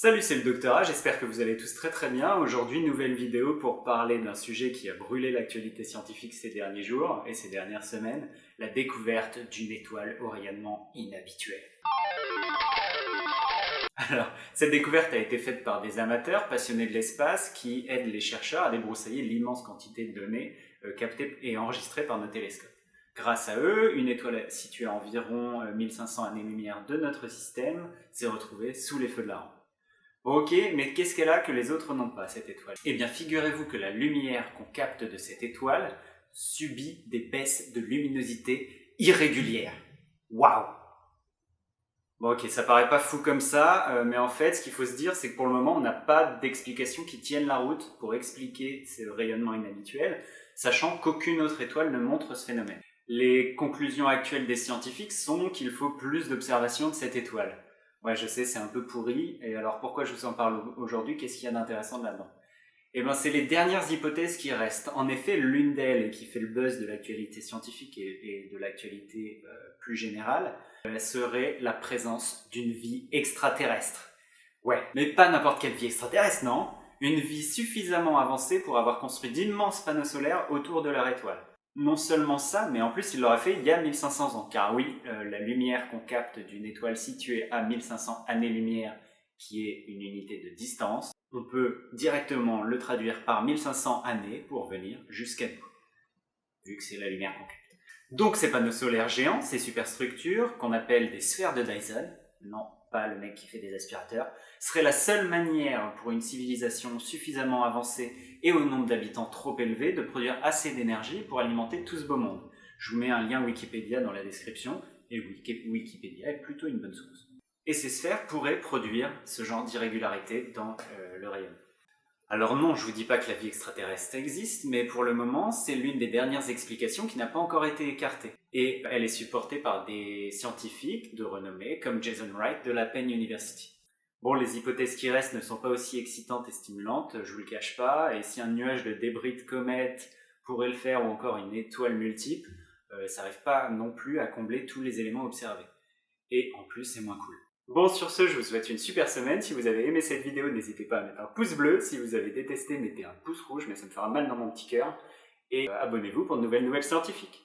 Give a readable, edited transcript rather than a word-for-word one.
Salut, c'est le Docteur A, j'espère que vous allez tous très bien. Aujourd'hui, nouvelle vidéo pour parler d'un sujet qui a brûlé l'actualité scientifique ces derniers jours et ces dernières semaines, la découverte d'une étoile au rayonnement inhabituel. Alors, cette découverte a été faite par des amateurs passionnés de l'espace qui aident les chercheurs à débroussailler l'immense quantité de données captées et enregistrées par nos télescopes. Grâce à eux, une étoile située à environ 1500 années-lumière de notre système s'est retrouvée sous les feux de la rampe. Ok, mais qu'est-ce qu'elle a que les autres n'ont pas, cette étoile? Eh bien, figurez-vous que la lumière qu'on capte de cette étoile subit des baisses de luminosité irrégulières. Waouh! Bon, ok, ça paraît pas fou comme ça, mais en fait, ce qu'il faut se dire, c'est que pour le moment, on n'a pas d'explication qui tienne la route pour expliquer ce rayonnement inhabituel, sachant qu'aucune autre étoile ne montre ce phénomène. Les conclusions actuelles des scientifiques sont qu'il faut plus d'observations de cette étoile. Ouais, je sais, c'est un peu pourri. Et alors, pourquoi je vous en parle aujourd'hui? Qu'est-ce qu'il y a d'intéressant là-dedans? Eh bien, c'est les dernières hypothèses qui restent. En effet, l'une d'elles, et qui fait le buzz de l'actualité scientifique et de l'actualité plus générale, serait la présence d'une vie extraterrestre. Ouais, mais pas n'importe quelle vie extraterrestre, non? Une vie suffisamment avancée pour avoir construit d'immenses panneaux solaires autour de leur étoile. Non seulement ça, mais en plus il l'aura fait il y a 1500 ans. Car oui, la lumière qu'on capte d'une étoile située à 1500 années-lumière, qui est une unité de distance, on peut directement le traduire par 1500 années pour venir jusqu'à nous, vu que c'est la lumière qu'on capte. Donc ces panneaux solaires géants, ces superstructures, qu'on appelle des sphères de Dyson, non, pas le mec qui fait des aspirateurs, serait la seule manière pour une civilisation suffisamment avancée et au nombre d'habitants trop élevé de produire assez d'énergie pour alimenter tout ce beau monde. Je vous mets un lien Wikipédia dans la description, et Wikipédia est plutôt une bonne source. Et ces sphères pourraient produire ce genre d'irrégularité dans le rayonnement. Alors non, je vous dis pas que la vie extraterrestre existe, mais pour le moment, c'est l'une des dernières explications qui n'a pas encore été écartée. Et elle est supportée par des scientifiques de renommée, comme Jason Wright de la Penn University. Bon, les hypothèses qui restent ne sont pas aussi excitantes et stimulantes, je vous le cache pas, et si un nuage de débris de comète pourrait le faire, ou encore une étoile multiple, ça n'arrive pas non plus à combler tous les éléments observés. Et en plus, c'est moins cool. Bon, sur ce, je vous souhaite une super semaine. Si vous avez aimé cette vidéo, n'hésitez pas à mettre un pouce bleu. Si vous avez détesté, mettez un pouce rouge, mais ça me fera mal dans mon petit cœur. Et abonnez-vous pour de nouvelles scientifiques.